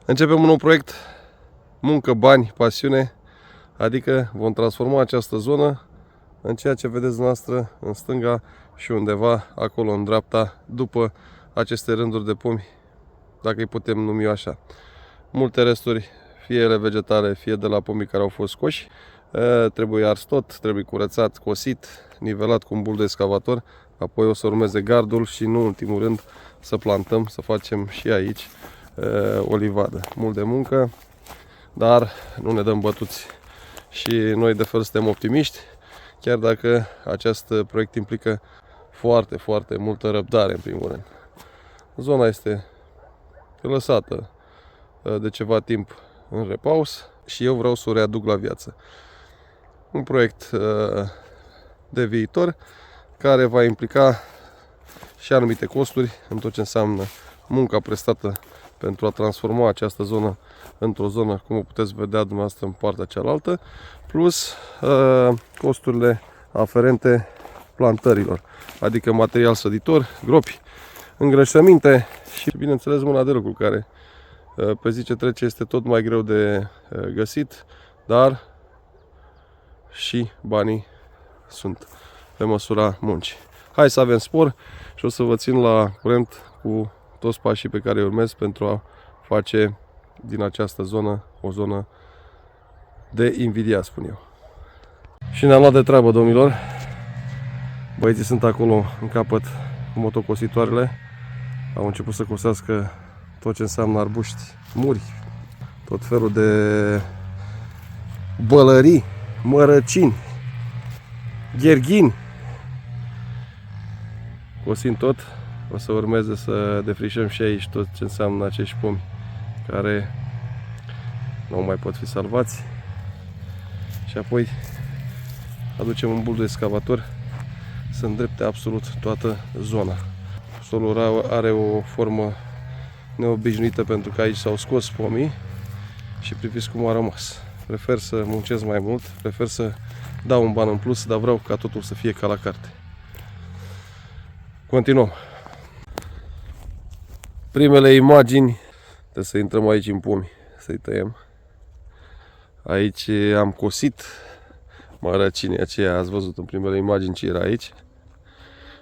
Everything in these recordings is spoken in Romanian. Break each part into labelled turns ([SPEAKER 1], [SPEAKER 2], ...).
[SPEAKER 1] Începem un nou proiect, muncă, bani, pasiune, adică vom transforma această zonă în ceea ce vedeți noastră în stânga și undeva acolo în dreapta, după aceste rânduri de pomi, dacă îi putem numi așa. Multe resturi, fie ele vegetale, fie de la pomii care au fost scoși, trebuie ars tot, trebuie curățat, cosit, nivelat cu un bul de excavator, apoi o să urmeze gardul și, nu în ultimul rând, să plantăm, să facem și aici o livadă. Mult de muncă, dar nu ne dăm bătuți și noi de fel suntem optimiști, chiar dacă acest proiect implică foarte multă răbdare în primul rând. Zona este lăsată de ceva timp în repaus și eu vreau să o readuc la viață. Un proiect de viitor care va implica și anumite costuri în tot ce înseamnă munca prestată pentru a transforma această zonă într-o zonă, cum o puteți vedea dumneavoastră în partea cealaltă, plus costurile aferente plantărilor, adică material săditor, gropi, îngrășăminte și, bineînțeles, mâna de lucru, care pe zi ce trece este tot mai greu de găsit, dar și banii sunt pe măsura muncii. Hai să avem spor și o să vă țin la curent cu toți pașii pe care îi urmez pentru a face din această zonă o zonă de invidiat, spun eu. Și ne-am luat de treabă, domnilor. Băieții sunt acolo în capăt cu motocositoarele. Au început să cosească tot ce înseamnă arbuști, muri, tot felul de bălării, mărăcini, gherghini. Cosind tot, o să urmeze să defrișăm și aici tot ce înseamnă acești pomi care nu mai pot fi salvați. Și apoi aducem un bul de excavator să îndrepte absolut toată zona. Solul are o formă neobișnuită pentru că aici s-au scos pomii și priviți cum a rămas. Prefer să muncesc mai mult, prefer să dau un ban în plus, dar vreau ca totul să fie ca la carte. Continuăm. Primele imagini, trebuie să intrăm aici în pomi, să-i tăiem. Aici am cosit mărăcinii aceia, ați văzut în primele imagini ce era aici.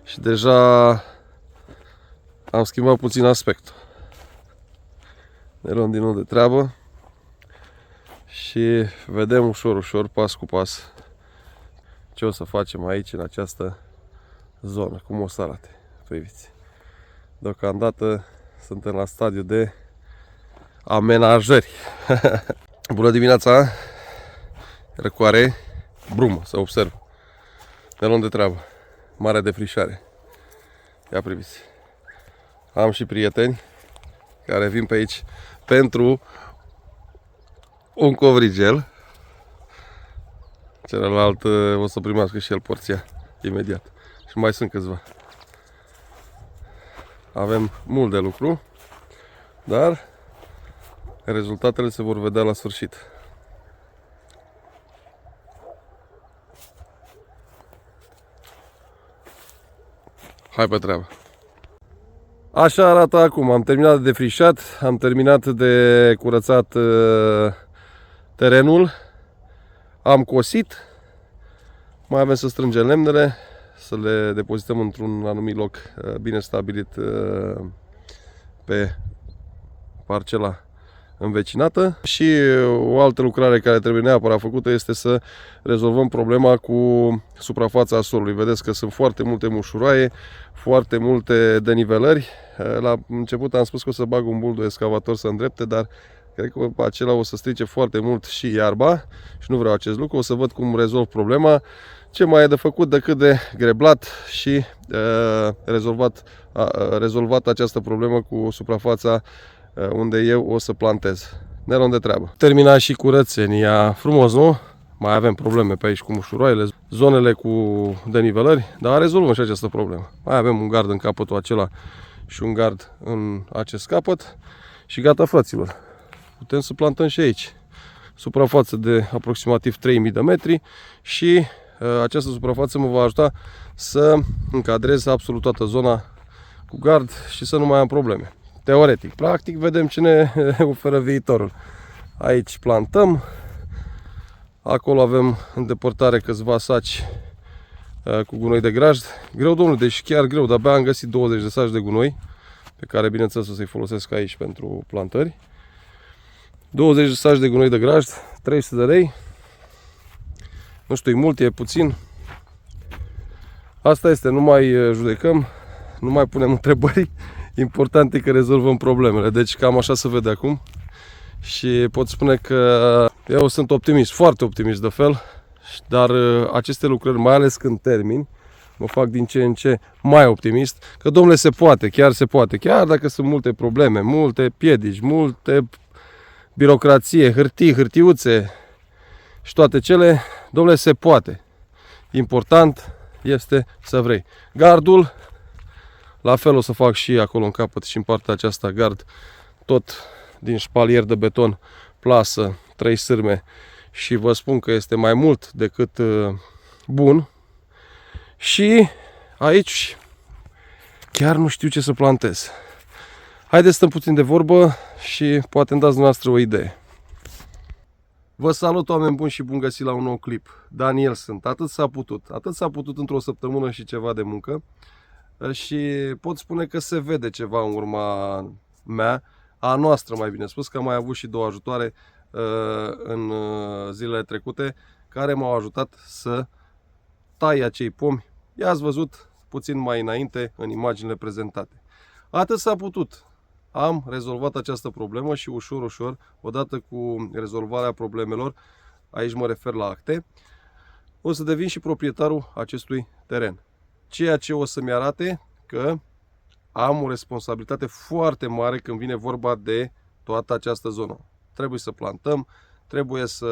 [SPEAKER 1] Și deja am schimbat puțin aspectul. Ne luăm din nou de treabă și vedem ușor, pas cu pas, ce o să facem aici în această zonă, cum o să arate. Priviți. Deocamdată suntem la stadiu de amenajări. Bună dimineața! Răcoare, brumă, să observ. Ne luăm de treabă. Mare defrișare. Ia priviți. Am și prieteni care vin pe aici pentru un covrigel. Celălalt o să primească și el porția imediat. Și mai sunt câțiva. Avem mult de lucru, dar rezultatele se vor vedea la sfârșit. Hai pe treabă! Așa arată acum. Am terminat de defrișat, am terminat de curățat terenul, am cosit, mai avem să strângem lemnele, să le depozităm într-un anumit loc bine stabilit pe parcela învecinată. Și o altă lucrare care trebuie neapărat făcută este să rezolvăm problema cu suprafața solului. Vedeți că sunt foarte multe mușuroaie, foarte multe denivelări. La început am spus că o să bag un bul de excavator să îndrepte, dar cred că acela o să strice foarte mult și iarba și nu vreau acest lucru. O să văd cum rezolv ce mai e de făcut decât de greblat și rezolvat această problemă cu suprafața unde eu o să plantez. Ne luăm de treabă. Terminat și curățenia. Frumos, nu? Mai avem probleme pe aici cu mușuroaiele, zonele cu denivelări, dar rezolvăm și această problemă. Mai avem un gard în capătul acela și un gard în acest capăt și gata, fraților. Putem să plantăm și aici. Suprafață de aproximativ 3000 de metri și această suprafață mă va ajuta să încadrez absolut toată zona cu gard și să nu mai am probleme. teoretic. Practic vedem ce ne oferă viitorul. Aici plantăm. Acolo avem în depărtare câțiva saci cu gunoi de grajd. Greu, domnule, deci chiar greu, de-abia am găsit 20 de saci de gunoi, pe care bineînțeles o să-i folosesc aici pentru plantări. 20 de saci de gunoi de grajd, 300 de lei. Nu știu, e mult, e puțin. Asta este, nu mai judecăm, nu mai punem întrebări. Important e că rezolvăm problemele. Deci cam așa se vede acum. Și pot spune că eu sunt optimist, foarte optimist de fel. Dar aceste lucrări, mai ales când termin, mă fac din ce în ce mai optimist. Că, domnule, se poate, chiar se poate. Chiar dacă sunt multe probleme, multe piedici, multe birocrație, hârtii, hârtiuțe și toate cele, domnule, se poate. Important este să vrei. Gardul, la fel o să fac și acolo în capăt și în partea aceasta gard, tot din șpalier de beton, plasă, 3 sârme și vă spun că este mai mult decât bun. Și aici chiar nu știu ce să plantez. Haideți să stăm puțin de vorbă și poate îmi dați dumneavoastră o idee. Vă salut, oameni buni, și bun găsit la un nou clip. Daniel sunt. Atât s-a putut. Atât s-a putut într-o săptămână și ceva de muncă. Și pot spune că se vede ceva în urma mea, a noastră mai bine spus, că am mai avut și 2 ajutoare în zilele trecute care m-au ajutat să tai acei pomi. I-ați văzut puțin mai înainte în imaginile prezentate. Atât s-a putut. Am rezolvat această problemă și ușor, ușor, odată cu rezolvarea problemelor, aici mă refer la acte, o să devin și proprietarul acestui teren. Ceea ce o să-mi arate că am o responsabilitate foarte mare când vine vorba de toată această zonă. Trebuie să plantăm, trebuie să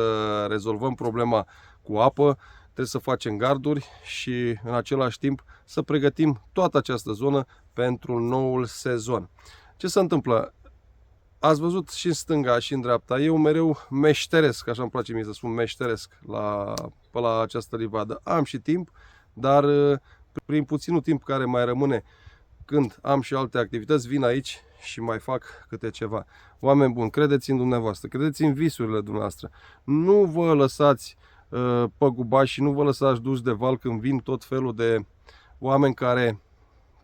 [SPEAKER 1] rezolvăm problema cu apă, trebuie să facem garduri și în același timp să pregătim toată această zonă pentru noul sezon. Ce se întâmplă? Ați văzut și în stânga și în dreapta, eu mereu meșteresc, așa îmi place mie să spun, meșteresc pe la această livadă. Am și timp, dar prin puținul timp care mai rămâne, când am și alte activități, vin aici și mai fac câte ceva. Oameni buni, credeți în dumneavoastră, credeți în visurile dumneavoastră. Nu vă lăsați păgubași și nu vă lăsați duși de val când vin tot felul de oameni care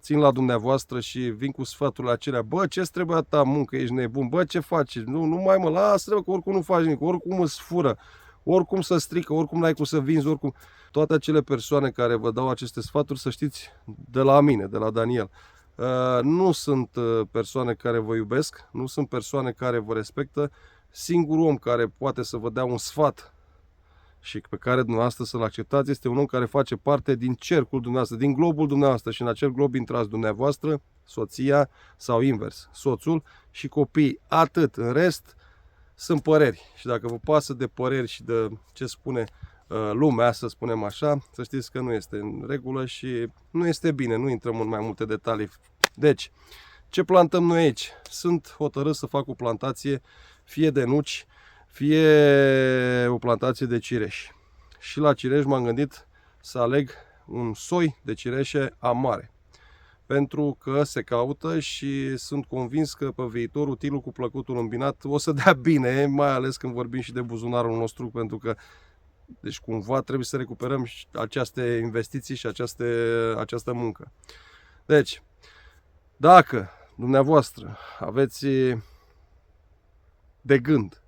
[SPEAKER 1] țin la dumneavoastră și vin cu sfaturile acelea. Bă, ce-ți trebuie atâta muncă, ești nebun? Bă, ce faci? Nu mai mă lasă, că oricum nu faci nimic, oricum îți fură, oricum să strică, oricum n-ai cum să vinzi, oricum. Toate acele persoane care vă dau aceste sfaturi, să știți, de la mine, de la Daniel, nu sunt persoane care vă iubesc, nu sunt persoane care vă respectă. Singurul om care poate să vă dea un sfat și pe care dumneavoastră să-l acceptați este un om care face parte din cercul dumneavoastră, din globul dumneavoastră, și în acel glob intrați dumneavoastră, soția sau invers, soțul și copiii. Atât. În rest sunt păreri. Și dacă vă pasă de păreri și de ce spune lumea, să spunem așa, să știți că nu este în regulă și nu este bine. Nu intrăm în mai multe detalii. Deci, ce plantăm noi aici? Sunt hotărât să fac o plantație fie de nuci, fie o plantație de cireși. Și la cireși m-am gândit să aleg un soi de cireșe amare. Pentru că se caută și sunt convins că pe viitor utilul cu plăcutul îmbinat o să dea bine, mai ales când vorbim și de buzunarul nostru, pentru că deci cumva trebuie să recuperăm aceste investiții și această muncă. Deci, dacă dumneavoastră aveți de gând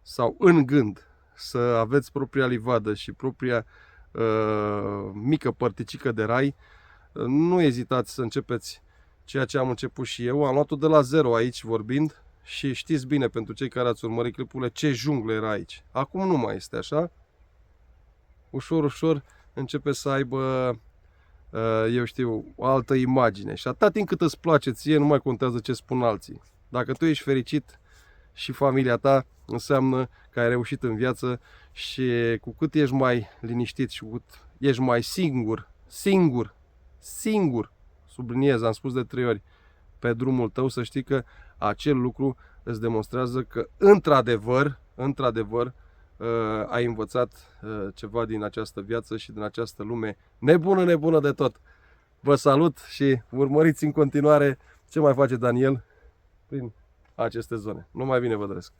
[SPEAKER 1] sau în gând să aveți propria livadă și propria mică părticică de rai, nu ezitați să începeți ceea ce am început și eu. Am luat-o de la zero aici vorbind și știți bine, pentru cei care ați urmărit clipurile, ce junglă era aici. Acum nu mai este așa. Ușor, ușor începe să aibă, eu știu, o altă imagine. Și atât timp cât îți place ție, nu mai contează ce spun alții. Dacă tu ești fericit și familia ta, înseamnă că ai reușit în viață. Și cu cât ești mai liniștit și cu cât ești mai singur, subliniez, am spus de 3 ori, pe drumul tău, să știi că acel lucru îți demonstrează că într-adevăr ai învățat ceva din această viață și din această lume nebună de tot. Vă salut și urmăriți în continuare ce mai face Daniel prin aceste zone. Numai bine vă doresc!